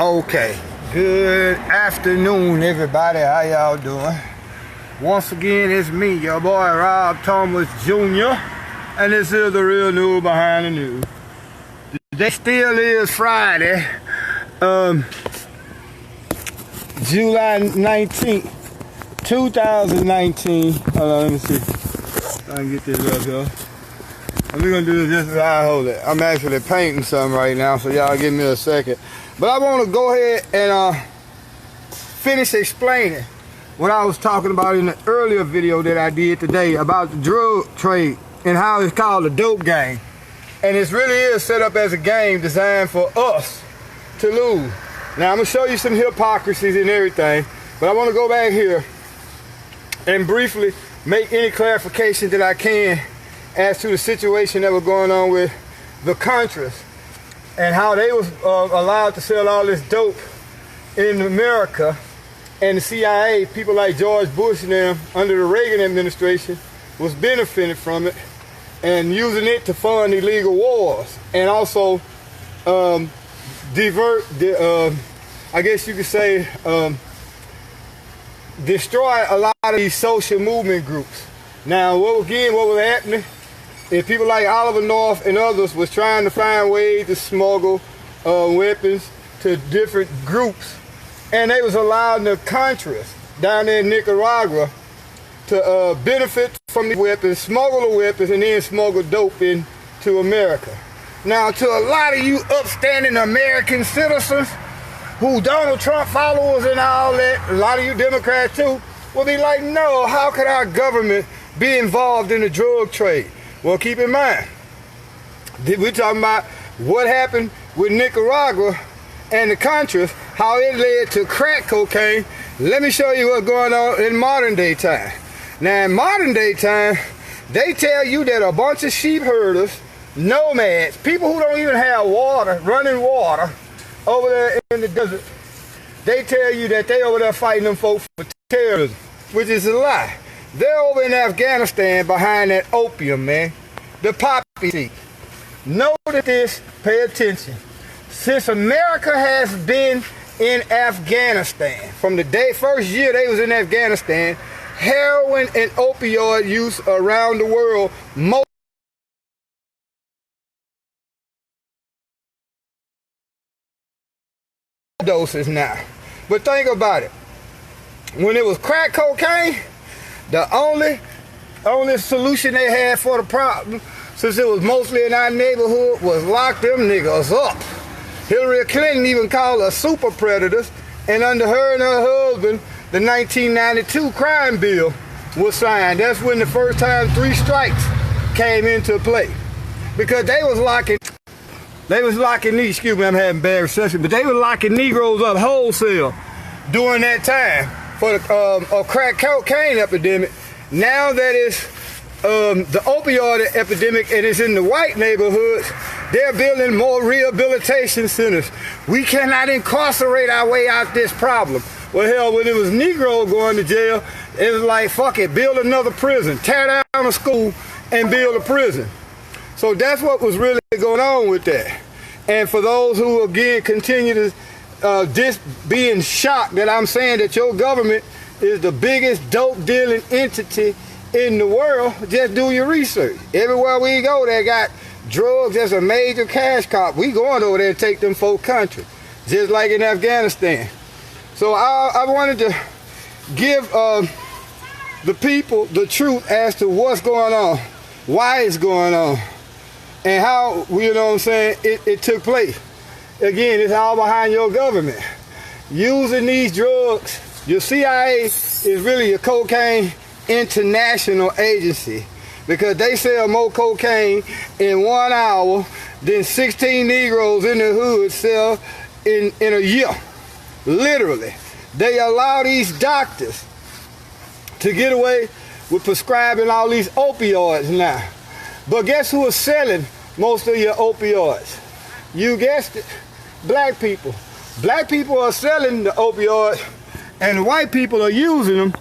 Okay, good afternoon everybody, how y'all doing? Once again, it's me, your boy Rob Thomas Jr. And this is the real news behind the news. Today still is Friday, July 19th, 2019. Hold on, let me see. I can get this up here. And we're gonna do this just as I hold it. I'm actually painting something right now, so y'all give me a second. But I want to go ahead and finish explaining what I was talking about in the earlier video that I did today about the drug trade and how it's called a dope game. And it really is set up as a game designed for us to lose. Now I'm gonna show you some hypocrisies and everything, but I want to go back here and briefly make any clarification that I can as to the situation that was going on with the Contras and how they was allowed to sell all this dope in America, and the CIA, people like George Bush and them under the Reagan administration, was benefiting from it and using it to fund illegal wars and also divert the, I guess you could say, destroy a lot of these social movement groups. Now, what was happening is people like Oliver North and others was trying to find ways to smuggle weapons to different groups, and they was allowing the Contras down there in Nicaragua to benefit from the weapons, smuggle the weapons, and then smuggle dope into America. Now, to a lot of you upstanding American citizens who Donald Trump followers and all that, a lot of you Democrats too, will be like, no, how could our government be involved in the drug trade? Well, keep in mind, we're talking about what happened with Nicaragua and the Contras, how it led to crack cocaine. Let me show you what's going on in modern day time. Now, in modern day time, they tell you that a bunch of sheep herders, nomads, people who don't even have water, running water, over there in the desert, they tell you that they over there fighting them folks for terrorism, which is a lie. They're over in Afghanistan behind that opium, man. The poppy seed. Notice this, pay attention. Since America has been in Afghanistan, from the first year they was in Afghanistan, heroin and opioid use around the world, most doses now. But think about it. When it was crack cocaine, the only solution they had for the problem, since it was mostly in our neighborhood, was lock them niggas up. Hillary Clinton even called us super predators, and under her and her husband, the 1992 crime bill was signed. That's when the first time 3 strikes came into play. Because they was locking these, excuse me, I'm having bad reception, but they were locking Negroes up wholesale during that time for the crack cocaine epidemic. Now that it's the opioid epidemic and it's in the white neighborhoods, they're building more rehabilitation centers. We cannot incarcerate our way out this problem. Well, hell, when it was Negro going to jail, it was like, fuck it, build another prison, tear down a school and build a prison. So that's what was really going on with that. And for those who, again, continue to being shocked that I'm saying that your government is the biggest dope dealing entity in the world, just do your research. Everywhere we go, they got drugs as a major cash crop. We going over there and take them 4 countries, just like in Afghanistan. So I wanted to give the people the truth as to what's going on, why it's going on, and how, you know what I'm saying, it took place. Again, it's all behind your government. Using these drugs, your CIA is really a cocaine international agency, because they sell more cocaine in 1 hour than 16 Negroes in the hood sell in a year. Literally. They allow these doctors to get away with prescribing all these opioids now. But guess who is selling most of your opioids? You guessed it, black people. Black people are selling the opioids and the white people are using them.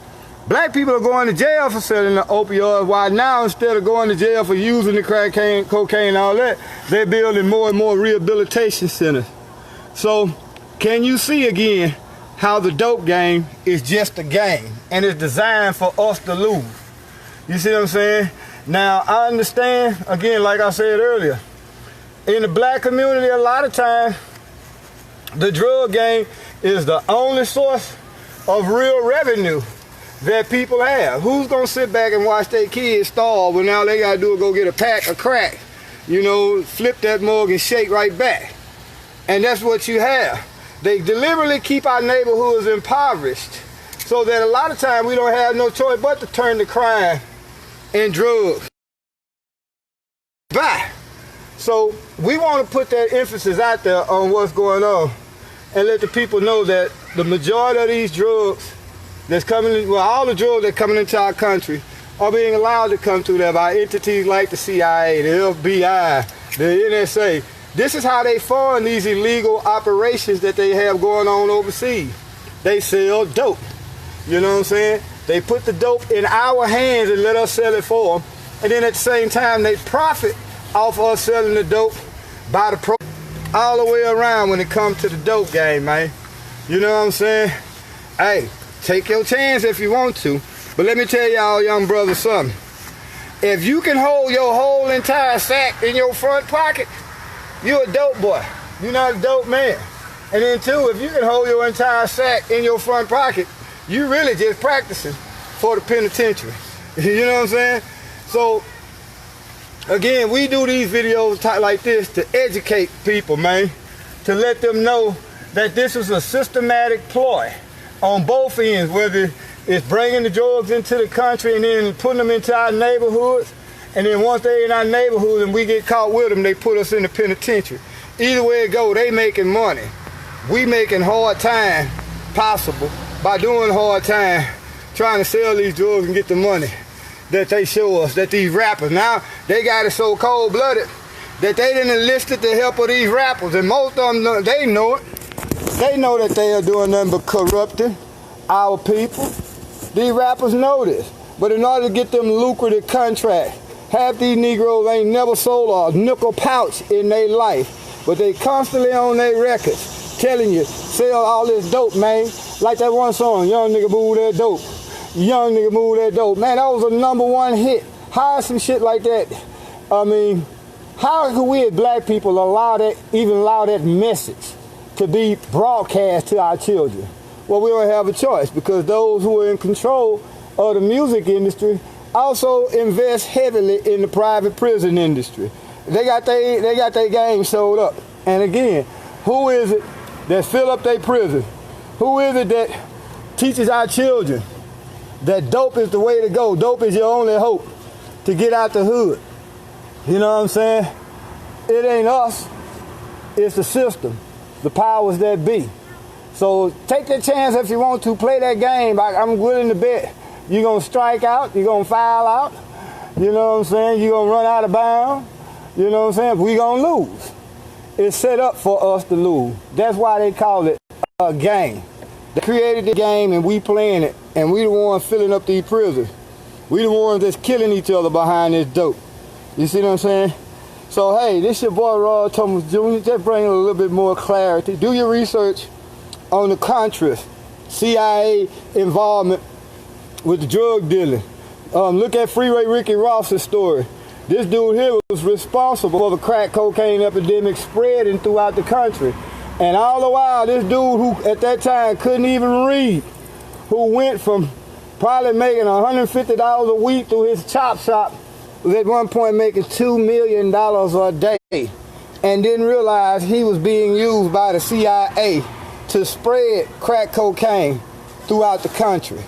Black people are going to jail for selling the opioids, while now instead of going to jail for using the crack, cocaine and all that, they're building more and more rehabilitation centers. So can you see again how the dope game is just a game and it's designed for us to lose? You see what I'm saying? Now, I understand, again, like I said earlier, in the black community, a lot of times, the drug game is the only source of real revenue that people have. Who's gonna sit back and watch their kids starve when all they gotta do is go get a pack of crack, you know, flip that mug and shake right back? And that's what you have. They deliberately keep our neighborhoods impoverished so that a lot of times we don't have no choice but to turn to crime and drugs. Bye. So we want to put that emphasis out there on what's going on and let the people know that the majority of these drugs that's coming, well, all the drugs that are coming into our country are being allowed to come through there by entities like the CIA, the FBI, the NSA. This is how they fund these illegal operations that they have going on overseas. They sell dope. You know what I'm saying? They put the dope in our hands and let us sell it for them. And then at the same time, they profit off us selling the dope by the pro all the way around when it comes to the dope game, man. You know what I'm saying? Hey, take your chance if you want to. But let me tell y'all young brothers something. If you can hold your whole entire sack in your front pocket, you're a dope boy. You're not a dope man. And then two, if you can hold your entire sack in your front pocket, you really just practicing for the penitentiary. You know what I'm saying? So, again, we do these videos like this to educate people, man. To let them know that this is a systematic ploy on both ends, whether it's bringing the drugs into the country and then putting them into our neighborhoods, and then once they're in our neighborhood and we get caught with them, they put us in the penitentiary. Either way it go, they making money. We making hard time possible by doing hard time, trying to sell these drugs and get the money that they show us, that these rappers, now they got it so cold-blooded that they didn't enlisted the help of these rappers, and most of them, they know it. They know that they are doing nothing but corrupting our people. These rappers know this. But in order to get them lucrative contracts, half these Negroes ain't never sold a nickel pouch in their life, but they constantly on their records telling you, sell all this dope, man. Like that one song, Young Nigga Move That Dope. Young Nigga Move That Dope. Man, that was a #1 hit. How some shit like that? I mean, how could we as black people even allow that message to be broadcast to our children? Well, we don't have a choice, because those who are in control of the music industry also invest heavily in the private prison industry. They got their game sold up. And again, who is it that fill up their prison? Who is it that teaches our children that dope is the way to go? Dope is your only hope to get out the hood. You know what I'm saying? It ain't us, it's the system, the powers that be. So take that chance if you want to, play that game. I'm willing to bet you're gonna strike out, you're gonna foul out, you know what I'm saying? You're gonna run out of bounds, you know what I'm saying? We gonna lose. It's set up for us to lose. That's why they call it a game. They created the game and we playing it, and we the ones filling up these prisons. We the ones that's killing each other behind this dope. You see what I'm saying? So hey, this your boy Rod Thomas Jr. Just bringing a little bit more clarity. Do your research on the Contras, CIA involvement with the drug dealing. Look at Freeway Ricky Ross's story. This dude here was responsible for the crack cocaine epidemic spreading throughout the country. And all the while, this dude who at that time couldn't even read, who went from probably making $150 a week through his chop shop, was at one point making $2 million a day, and didn't realize he was being used by the CIA to spread crack cocaine throughout the country.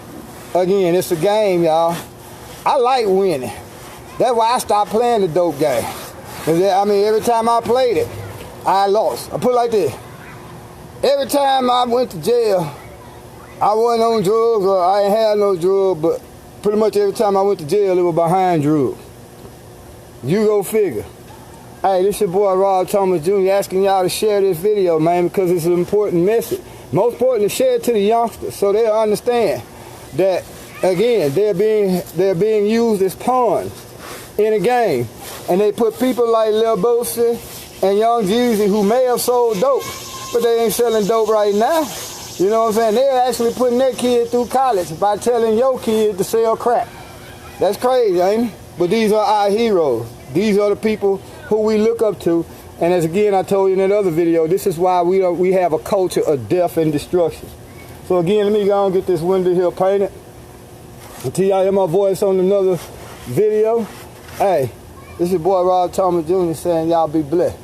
Again, it's a game, y'all. I like winning. That's why I stopped playing the dope game. I mean, every time I played it, I lost. I put it like this. Every time I went to jail, I wasn't on drugs or I ain't had no drugs, but pretty much every time I went to jail, it was behind drugs. You go figure. Hey, this your boy Rod Thomas Jr. asking y'all to share this video, man, because it's an important message. Most important to share it to the youngsters so they'll understand that, again, they're being used as pawns in a game. And they put people like Lil Boosie and Young Jeezy, who may have sold dope, but they ain't selling dope right now. You know what I'm saying? They're actually putting their kid through college by telling your kid to sell crack. That's crazy, ain't it? But these are our heroes. These are the people who we look up to. And as again, I told you in that other video, this is why we have a culture of death and destruction. So again, let me go and get this window here painted. Until y'all hear my voice on another video. Hey, this is your boy Rob Thomas Jr. saying y'all be blessed.